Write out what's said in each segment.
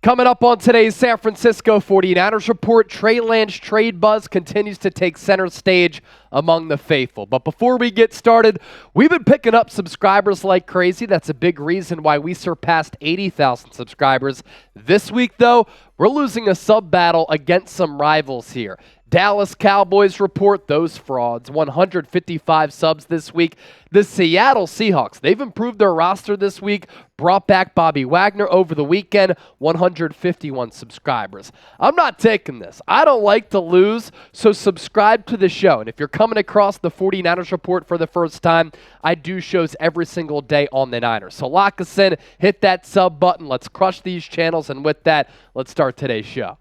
Coming up on today's San Francisco 49ers report, Trey Lance trade buzz continues to take center stage among the faithful. But before we get started, we've been picking up subscribers like crazy. That's a big reason why we surpassed 80,000 subscribers. This week, though, we're losing a sub battle against some rivals here. Dallas Cowboys report those frauds, 155 subs this week. The Seattle Seahawks, they've improved their roster this week, brought back Bobby Wagner over the weekend, 151 subscribers. I'm not taking this. I don't like to lose, so subscribe to the show. And if you're coming across the 49ers report for the first time, I do shows every single day on the Niners. So lock us in, hit that sub button. Let's crush these channels, and with that, let's start today's show.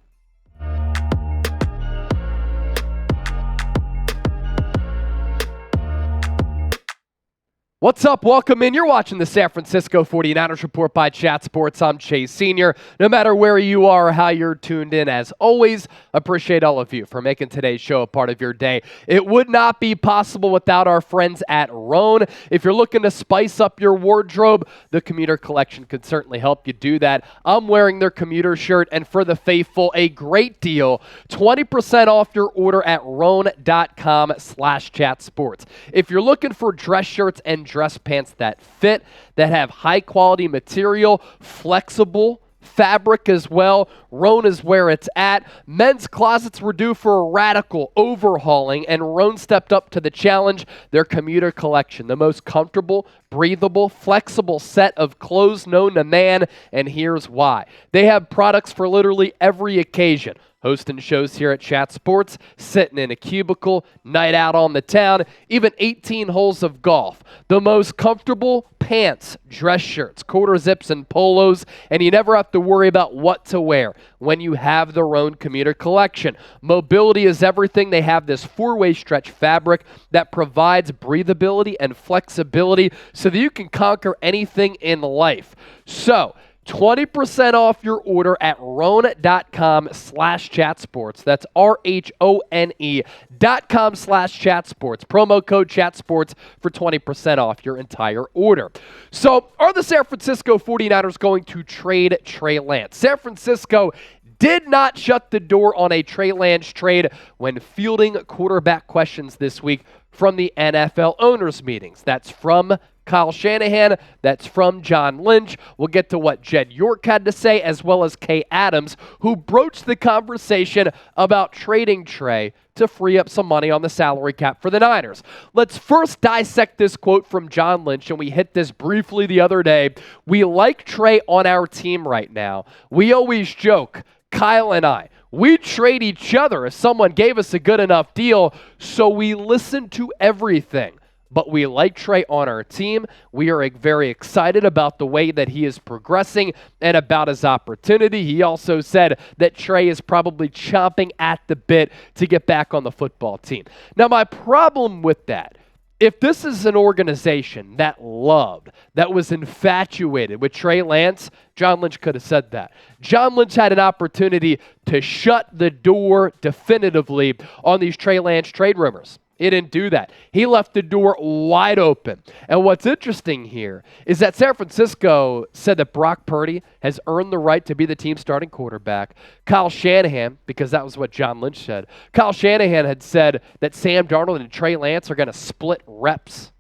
What's up? Welcome in. You're watching the San Francisco 49ers report by Chat Sports. I'm Chase Sr. No matter where you are or how you're tuned in, as always, appreciate all of you for making today's show a part of your day. It would not be possible without our friends at Rhone. If you're looking to spice up your wardrobe, the commuter collection could certainly help you do that. I'm wearing their commuter shirt, and for the faithful, a great deal, 20% off your order at Rhone.com/chatsports. If you're looking for dress shirts and dress pants that fit, that have high quality material, flexible fabric as well, Rhone is where it's at. Men's closets were due for a radical overhauling, and Rhone stepped up to the challenge. Their commuter collection, the most comfortable, breathable, flexible set of clothes known to man, and here's why. They have products for literally every occasion. Hosting shows here at Chat Sports, sitting in a cubicle, night out on the town, even 18 holes of golf. The most comfortable pants, dress shirts, quarter zips, and polos, and you never have to worry about what to wear when you have the Rhone commuter collection. Mobility is everything. They have this four-way stretch fabric that provides breathability and flexibility so that you can conquer anything in life. So, 20% off your order at Rhone.com/chatsports. That's RHONE.com/chatsports. Promo code chatsports for 20% off your entire order. So, are the San Francisco 49ers going to trade Trey Lance? San Francisco did not shut the door on a Trey Lance trade when fielding quarterback questions this week from the NFL owners' meetings. That's from Kyle Shanahan, that's from John Lynch. We'll get to what Jed York had to say, as well as Kay Adams, who broached the conversation about trading Trey to free up some money on the salary cap for the Niners. Let's first dissect this quote from John Lynch, and we hit this briefly the other day. We like Trey on our team right now. We always joke, Kyle and I, we trade each other if someone gave us a good enough deal, so we listen to everything. But we like Trey on our team. We are very excited about the way that he is progressing and about his opportunity. He also said that Trey is probably chomping at the bit to get back on the football team. Now, my problem with that, if this is an organization that was infatuated with Trey Lance, John Lynch could have said that. John Lynch had an opportunity to shut the door definitively on these Trey Lance trade rumors. He didn't do that. He left the door wide open. And what's interesting here is that San Francisco said that Brock Purdy has earned the right to be the team's starting quarterback. Kyle Shanahan, because that was what John Lynch said, Kyle Shanahan had said that Sam Darnold and Trey Lance are going to split reps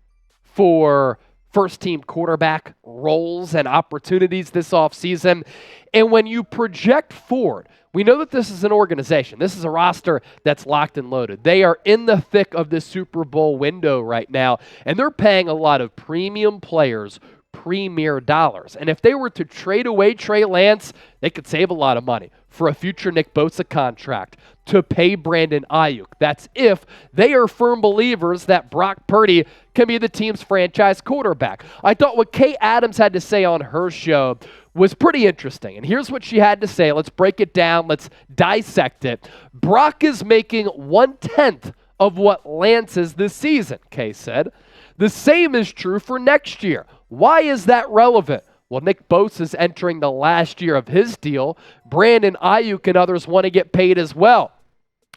for first-team quarterback roles and opportunities this offseason. And when you project forward, we know that this is an organization. This is a roster that's locked and loaded. They are in the thick of the Super Bowl window right now, and they're paying a lot of premium players premier dollars. And if they were to trade away Trey Lance, they could save a lot of money for a future Nick Bosa contract, to pay Brandon Aiyuk. That's if they are firm believers that Brock Purdy can be the team's franchise quarterback. I thought what Kay Adams had to say on her show was pretty interesting. And here's what she had to say. Let's break it down. Let's dissect it. Brock is making 1/10 of what Lance is this season, Kay said. The same is true for next year. Why is that relevant? Well, Nick Bosa is entering the last year of his deal. Brandon Aiyuk and others want to get paid as well.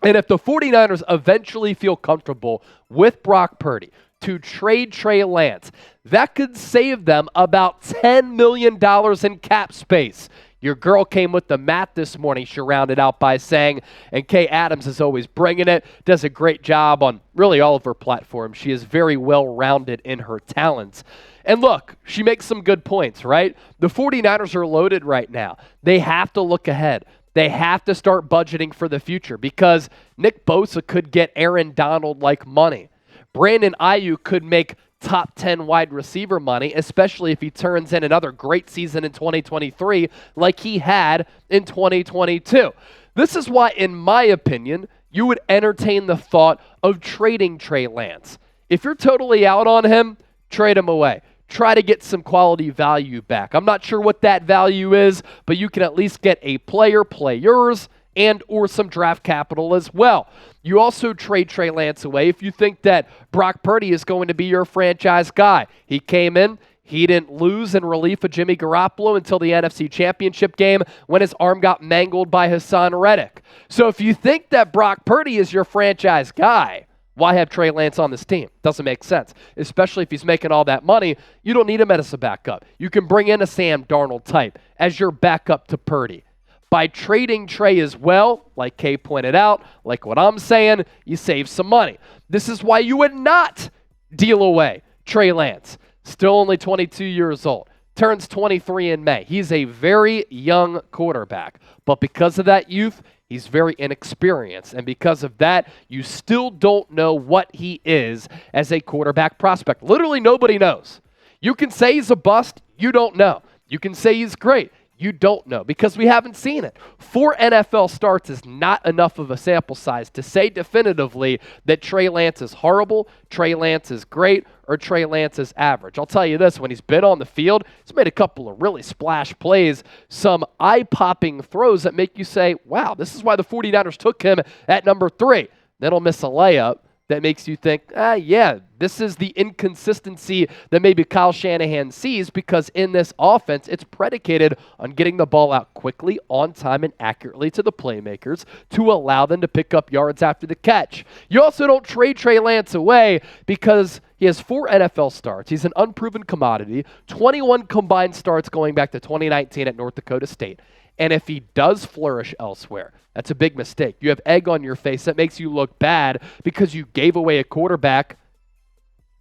And if the 49ers eventually feel comfortable with Brock Purdy to trade Trey Lance, that could save them about $10 million in cap space. Your girl came with the mat this morning, she rounded out by saying, and Kay Adams is always bringing it, does a great job on really all of her platforms. She is very well-rounded in her talents. And look, she makes some good points, right? The 49ers are loaded right now. They have to look ahead. They have to start budgeting for the future because Nick Bosa could get Aaron Donald-like money. Brandon Aiyuk could make top 10 wide receiver money, especially if he turns in another great season in 2023 like he had in 2022. This is why, in my opinion, you would entertain the thought of trading Trey Lance. If you're totally out on him, trade him away. Try to get some quality value back. I'm not sure what that value is, but you can at least get a player, players, and or some draft capital as well. You also trade Trey Lance away if you think that Brock Purdy is going to be your franchise guy. He came in, he didn't lose in relief of Jimmy Garoppolo until the NFC Championship game when his arm got mangled by Hassan Reddick. So if you think that Brock Purdy is your franchise guy, why have Trey Lance on this team? Doesn't make sense, especially if he's making all that money. You don't need him as a backup. You can bring in a Sam Darnold type as your backup to Purdy. By trading Trey as well, like Kay pointed out, like what I'm saying, you save some money. This is why you would not deal away Trey Lance. Still only 22 years old. Turns 23 in May. He's a very young quarterback. But because of that youth, he's very inexperienced. And because of that, you still don't know what he is as a quarterback prospect. Literally nobody knows. You can say he's a bust. You don't know. You can say he's great. You don't know because we haven't seen it. 4 NFL starts is not enough of a sample size to say definitively that Trey Lance is horrible, Trey Lance is great, or Trey Lance is average. I'll tell you this, when he's been on the field, he's made a couple of really splash plays, some eye-popping throws that make you say, wow, this is why the 49ers took him at number 3. Then he'll miss a layup that makes you think, yeah, this is the inconsistency that maybe Kyle Shanahan sees because in this offense, it's predicated on getting the ball out quickly, on time, and accurately to the playmakers to allow them to pick up yards after the catch. You also don't trade Trey Lance away because he has 4 NFL starts. He's an unproven commodity, 21 combined starts going back to 2019 at North Dakota State. And if he does flourish elsewhere, that's a big mistake. You have egg on your face. That makes you look bad because you gave away a quarterback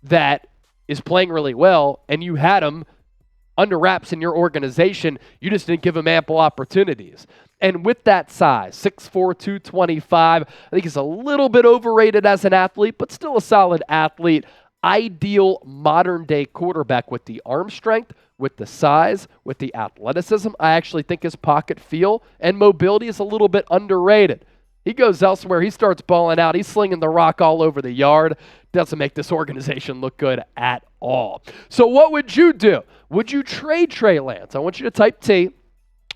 that is playing really well, and you had him under wraps in your organization. You just didn't give him ample opportunities. And with that size, 6'4", 225, I think he's a little bit overrated as an athlete, but still a solid athlete. Ideal modern-day quarterback with the arm strength, with the size, with the athleticism. I actually think his pocket feel and mobility is a little bit underrated. He goes elsewhere. He starts balling out. He's slinging the rock all over the yard. Doesn't make this organization look good at all. So what would you do? Would you trade Trey Lance? I want you to type T.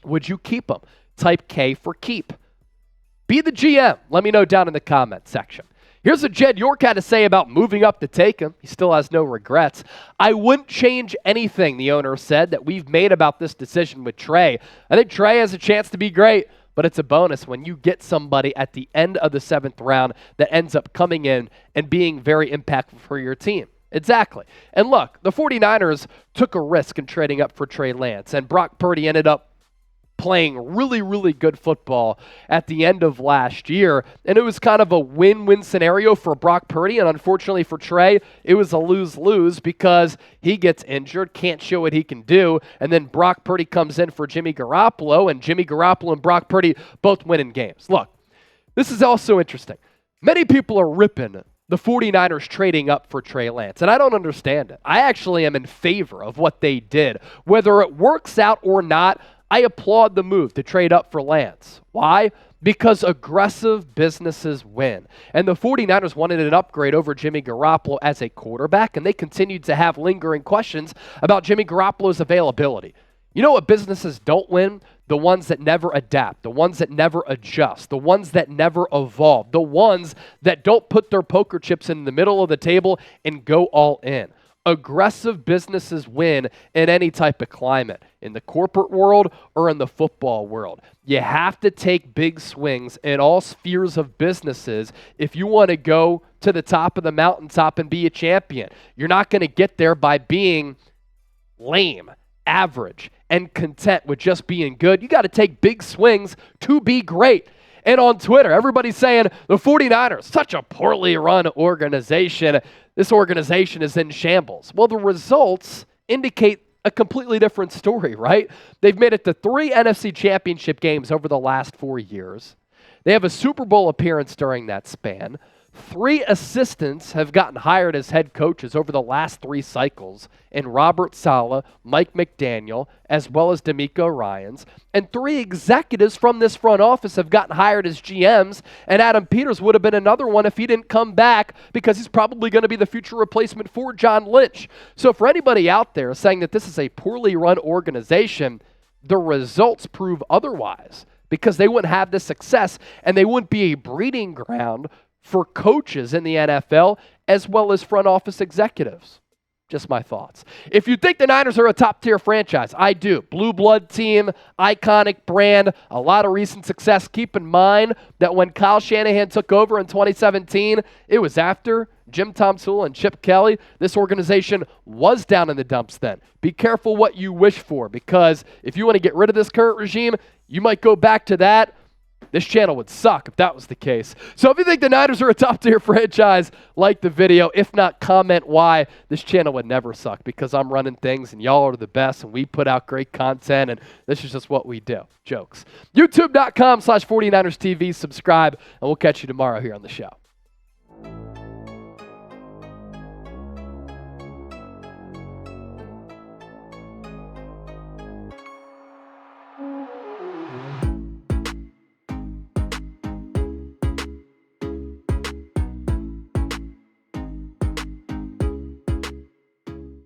Would you keep him? Type K for keep. Be the GM. Let me know down in the comment section. Here's what Jed York had to say about moving up to take him. He still has no regrets. I wouldn't change anything, the owner said, that we've made about this decision with Trey. I think Trey has a chance to be great, but it's a bonus when you get somebody at the end of the 7th round that ends up coming in and being very impactful for your team. Exactly. And look, the 49ers took a risk in trading up for Trey Lance, and Brock Purdy ended up playing really, really good football at the end of last year. And it was kind of a win-win scenario for Brock Purdy. And unfortunately for Trey, it was a lose-lose because he gets injured, can't show what he can do. And then Brock Purdy comes in for Jimmy Garoppolo, and Jimmy Garoppolo and Brock Purdy both win in games. Look, this is also interesting. Many people are ripping the 49ers trading up for Trey Lance, and I don't understand it. I actually am in favor of what they did. Whether it works out or not, I applaud the move to trade up for Lance. Why? Because aggressive businesses win. And the 49ers wanted an upgrade over Jimmy Garoppolo as a quarterback, and they continued to have lingering questions about Jimmy Garoppolo's availability. You know what businesses don't win? The ones that never adapt, the ones that never adjust, the ones that never evolve, the ones that don't put their poker chips in the middle of the table and go all in. Aggressive businesses win in any type of climate, in the corporate world or in the football world. You have to take big swings in all spheres of businesses if you want to go to the top of the mountaintop and be a champion. You're not going to get there by being lame, average, and content with just being good. You got to take big swings to be great. And on Twitter, everybody's saying the 49ers, such a poorly run organization. This organization is in shambles. Well, the results indicate a completely different story, right? They've made it to 3 NFC championship games over the last 4 years. They have a Super Bowl appearance during that span. 3 assistants have gotten hired as head coaches over the last 3 cycles in Robert Saleh, Mike McDaniel, as well as D'Amico Ryans. And 3 executives from this front office have gotten hired as GMs, and Adam Peters would have been another one if he didn't come back because he's probably going to be the future replacement for John Lynch. So for anybody out there saying that this is a poorly run organization, the results prove otherwise because they wouldn't have this success and they wouldn't be a breeding ground for coaches in the NFL as well as front office executives. Just my thoughts. If you think the Niners are a top-tier franchise, I do. Blue blood team, iconic brand, a lot of recent success. Keep in mind that when Kyle Shanahan took over in 2017, it was after Jim Tomsula and Chip Kelly. This organization was down in the dumps then. Be careful what you wish for, because if you want to get rid of this current regime, you might go back to that. This channel would suck if that was the case. So if you think the Niners are a top-tier franchise, like the video. If not, comment why. This channel would never suck because I'm running things and y'all are the best and we put out great content and this is just what we do. Jokes. YouTube.com/49ers TV. Subscribe and we'll catch you tomorrow here on the show.